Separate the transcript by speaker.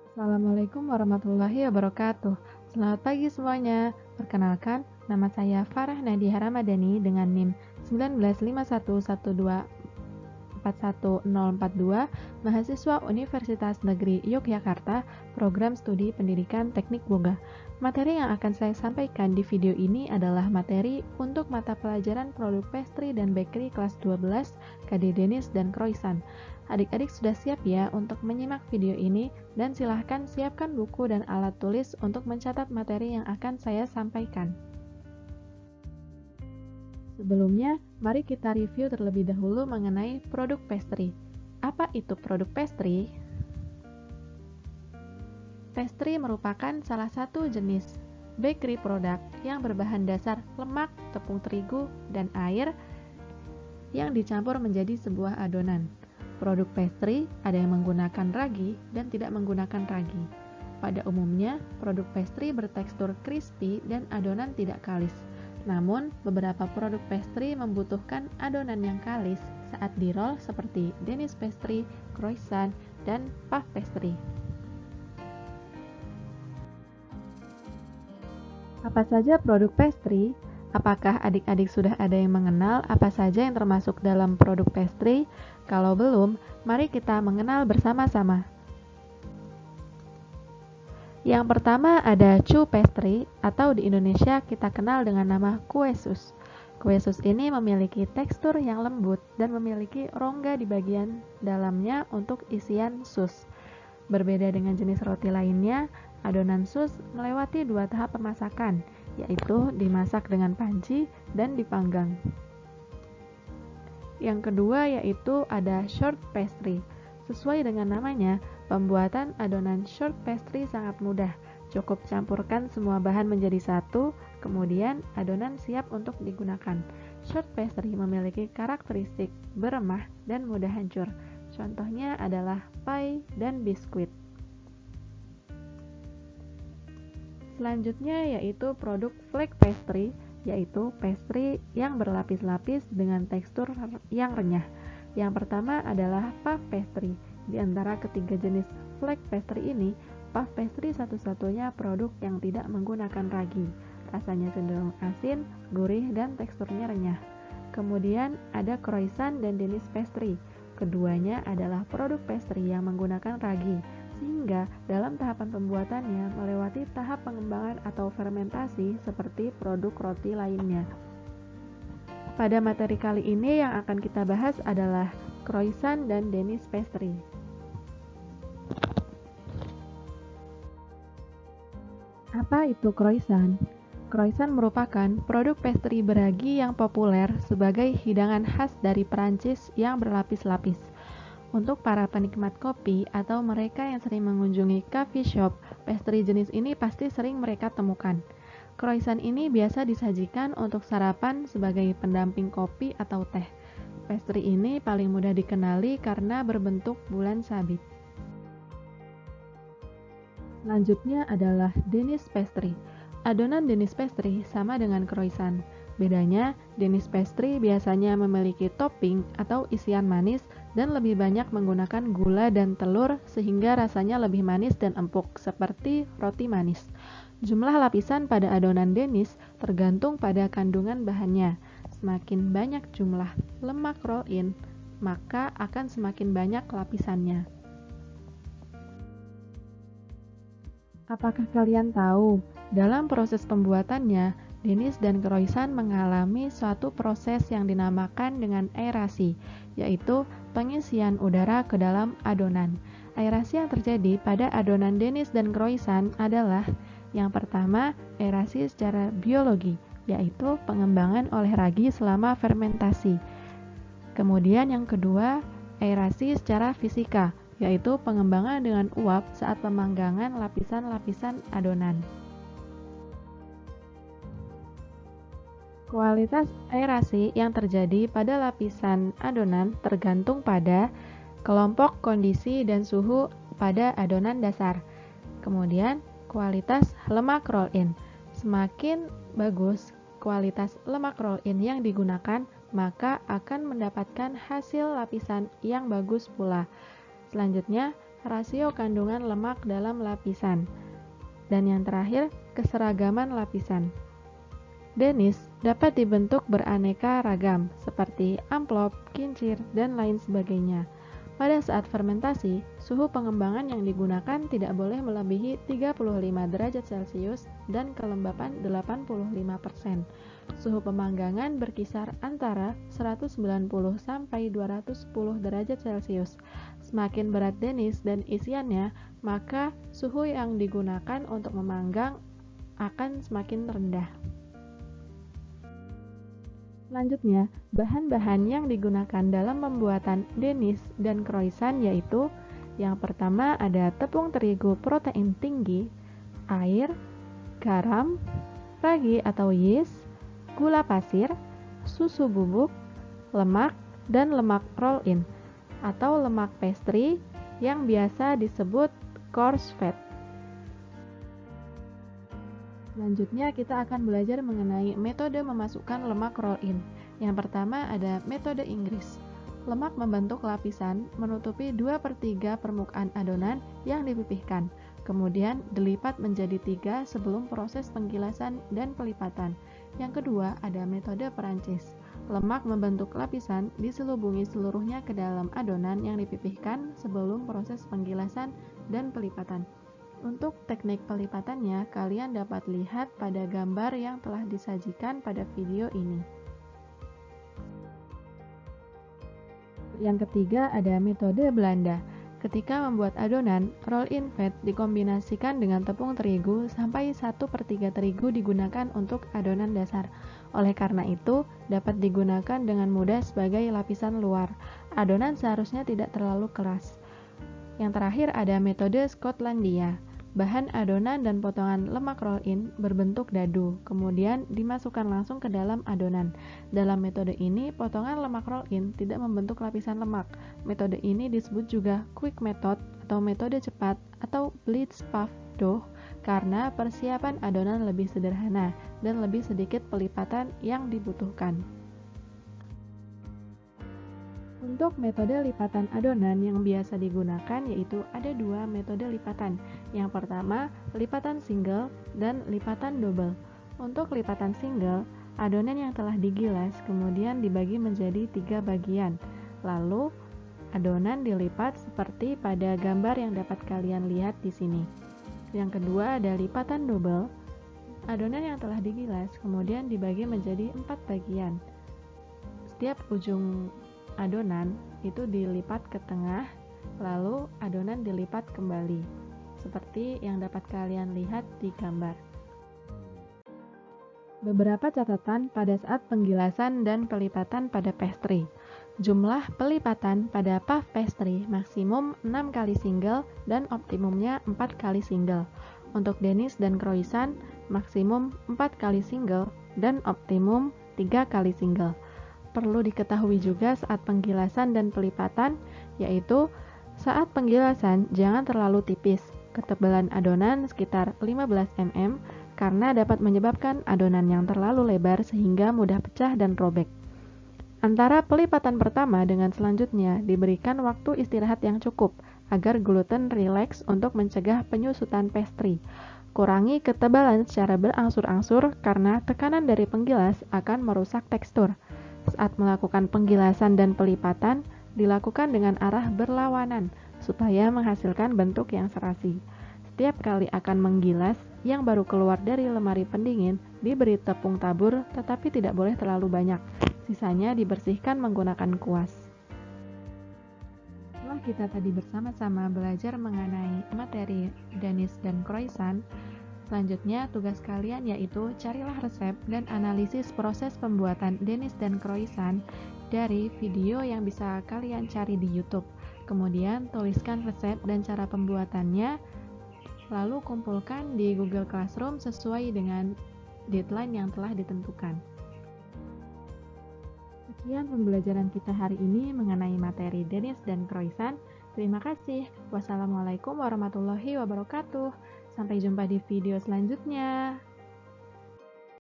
Speaker 1: Assalamualaikum warahmatullahi wabarakatuh. Selamat pagi semuanya. Perkenalkan, nama saya Farah Nadia Ramadhani dengan NIM 1951112414042, mahasiswa Universitas Negeri Yogyakarta, Program Studi Pendidikan Teknik Boga. Materi yang akan saya sampaikan di video ini adalah materi untuk mata pelajaran produk pastry dan bakery kelas 12, KD Denis dan Croissant. Adik-adik sudah siap ya untuk menyimak video ini, dan silahkan siapkan buku dan alat tulis untuk mencatat materi yang akan saya sampaikan. Sebelumnya, mari kita review terlebih dahulu mengenai produk pastry. Apa itu produk pastry? Pastry merupakan salah satu jenis bakery product yang berbahan dasar lemak, tepung terigu, dan air yang dicampur menjadi sebuah adonan. Produk pastry ada yang menggunakan ragi dan tidak menggunakan ragi. Pada umumnya, produk pastry bertekstur crispy dan adonan tidak kalis. Namun, beberapa produk pastry membutuhkan adonan yang kalis saat di-roll seperti Denis pastry, croissant, dan puff pastry. Apa saja produk pastry? Apakah adik-adik sudah ada yang mengenal apa saja yang termasuk dalam produk pastry? Kalau belum, mari kita mengenal bersama-sama. Yang pertama ada choux pastry, atau di Indonesia kita kenal dengan nama kue sus. Kue sus ini memiliki tekstur yang lembut dan memiliki rongga di bagian dalamnya untuk isian sus. Berbeda dengan jenis roti lainnya, adonan sus melewati 2 tahap pemasakan, yaitu dimasak dengan panci dan dipanggang. Yang kedua yaitu ada short pastry. Sesuai dengan namanya, pembuatan adonan short pastry sangat mudah. Cukup campurkan semua bahan menjadi satu, kemudian adonan siap untuk digunakan. Short pastry memiliki karakteristik beremah dan mudah hancur. Contohnya adalah pie dan biskuit. Selanjutnya yaitu produk flake pastry, yaitu pastry yang berlapis-lapis dengan tekstur yang renyah. Yang pertama adalah puff pastry. Di antara ketiga jenis flake pastry ini, puff pastry satu-satunya produk yang tidak menggunakan ragi. Rasanya cenderung asin, gurih, dan teksturnya renyah. Kemudian ada croissant dan Denis pastry. Keduanya adalah produk pastry yang menggunakan ragi, sehingga dalam tahapan pembuatannya melewati tahap pengembangan atau fermentasi seperti produk roti lainnya. Pada materi kali ini yang akan kita bahas adalah croissant dan Denis pastry. Apa itu croissant? Croissant merupakan produk pastry beragi yang populer sebagai hidangan khas dari Perancis yang berlapis-lapis. Untuk para penikmat kopi atau mereka yang sering mengunjungi coffee shop, pastry jenis ini pasti sering mereka temukan. Croissant ini biasa disajikan untuk sarapan sebagai pendamping kopi atau teh. Pastry ini paling mudah dikenali karena berbentuk bulan sabit. Selanjutnya adalah Denis pastry. Adonan Denis pastry sama dengan croissant. Bedanya, Denis pastry biasanya memiliki topping atau isian manis dan lebih banyak menggunakan gula dan telur sehingga rasanya lebih manis dan empuk seperti roti manis. Jumlah lapisan pada adonan Denis tergantung pada kandungan bahannya. Semakin banyak jumlah lemak roll-in, maka akan semakin banyak lapisannya. Apakah kalian tahu, dalam proses pembuatannya, Denis dan croissant mengalami suatu proses yang dinamakan dengan aerasi, yaitu pengisian udara ke dalam adonan. Aerasi yang terjadi pada adonan Denis dan croissant adalah yang pertama, aerasi secara biologi, yaitu pengembangan oleh ragi selama fermentasi. Kemudian yang kedua, aerasi secara fisika, yaitu pengembangan dengan uap saat pemanggangan lapisan-lapisan adonan. Kualitas aerasi yang terjadi pada lapisan adonan tergantung pada kelompok kondisi dan suhu pada adonan dasar. Kemudian, kualitas lemak roll-in. Semakin bagus kualitas lemak roll-in yang digunakan, maka akan mendapatkan hasil lapisan yang bagus pula. Selanjutnya, rasio kandungan lemak dalam lapisan. Dan yang terakhir, keseragaman lapisan. Denis dapat dibentuk beraneka ragam, seperti amplop, kincir, dan lain sebagainya. Pada saat fermentasi, suhu pengembangan yang digunakan tidak boleh melebihi 35 derajat Celcius dan kelembapan 85%. Suhu pemanggangan berkisar antara 190 sampai 210 derajat Celcius. Semakin berat Denis dan isiannya, maka suhu yang digunakan untuk memanggang akan semakin rendah. Selanjutnya, bahan-bahan yang digunakan dalam pembuatan Denis dan croissant yaitu yang pertama ada tepung terigu protein tinggi, air, garam, ragi atau yeast, gula pasir, susu bubuk, lemak, dan lemak roll-in atau lemak pastry yang biasa disebut coarse fat. Selanjutnya kita akan belajar mengenai metode memasukkan lemak roll-in. Yang pertama ada metode Inggris. Lemak membentuk lapisan menutupi 2/3 permukaan adonan yang dipipihkan. Kemudian dilipat menjadi 3 sebelum proses penggilasan dan pelipatan. Yang kedua ada metode Perancis. Lemak membentuk lapisan diselubungi seluruhnya ke dalam adonan yang dipipihkan sebelum proses penggilasan dan pelipatan. Untuk teknik pelipatannya, kalian dapat lihat pada gambar yang telah disajikan pada video ini. Yang ketiga ada metode Belanda. Ketika membuat adonan, roll-in fat dikombinasikan dengan tepung terigu sampai 1/3 terigu digunakan untuk adonan dasar. Oleh karena itu, dapat digunakan dengan mudah sebagai lapisan luar. Adonan seharusnya tidak terlalu keras. Yang terakhir ada metode Skotlandia. Bahan adonan dan potongan lemak roll-in berbentuk dadu, kemudian dimasukkan langsung ke dalam adonan. Dalam metode ini, potongan lemak roll-in tidak membentuk lapisan lemak. Metode ini disebut juga quick method atau metode cepat atau blitz puff dough karena persiapan adonan lebih sederhana dan lebih sedikit pelipatan yang dibutuhkan. Untuk metode lipatan adonan yang biasa digunakan yaitu ada 2 metode lipatan. Yang pertama, lipatan single dan lipatan double. Untuk lipatan single, adonan yang telah digilas kemudian dibagi menjadi 3 bagian. Lalu, adonan dilipat seperti pada gambar yang dapat kalian lihat di sini. Yang kedua ada lipatan double. Adonan yang telah digilas kemudian dibagi menjadi 4 bagian. Setiap ujung adonan itu dilipat ke tengah, lalu adonan dilipat kembali, seperti yang dapat kalian lihat di gambar. Beberapa catatan pada saat penggilasan dan pelipatan pada pastry. Jumlah pelipatan pada puff pastry maksimum 6 kali single dan optimumnya 4 kali single. Untuk Denis dan croissant maksimum 4 kali single dan optimum 3 kali single. Perlu diketahui juga saat penggilasan dan pelipatan, yaitu saat penggilasan jangan terlalu tipis, ketebalan adonan sekitar 15 mm karena dapat menyebabkan adonan yang terlalu lebar sehingga mudah pecah dan robek. Antara pelipatan pertama dengan selanjutnya diberikan waktu istirahat yang cukup agar gluten rileks untuk mencegah penyusutan pastry. Kurangi ketebalan secara berangsur-angsur karena tekanan dari penggilas akan merusak tekstur. Saat melakukan penggilasan dan pelipatan, dilakukan dengan arah berlawanan supaya menghasilkan bentuk yang serasi. Setiap kali akan menggilas, yang baru keluar dari lemari pendingin diberi tepung tabur tetapi tidak boleh terlalu banyak. Sisanya dibersihkan menggunakan kuas. Setelah kita tadi bersama-sama belajar mengenai materi Denis dan croissant, selanjutnya tugas kalian yaitu carilah resep dan analisis proses pembuatan Denis dan croissant dari video yang bisa kalian cari di YouTube. Kemudian tuliskan resep dan cara pembuatannya, lalu kumpulkan di Google Classroom sesuai dengan deadline yang telah ditentukan. Sekian pembelajaran kita hari ini mengenai materi Denis dan croissant. Terima kasih. Wassalamualaikum warahmatullahi wabarakatuh. Sampai jumpa di video selanjutnya.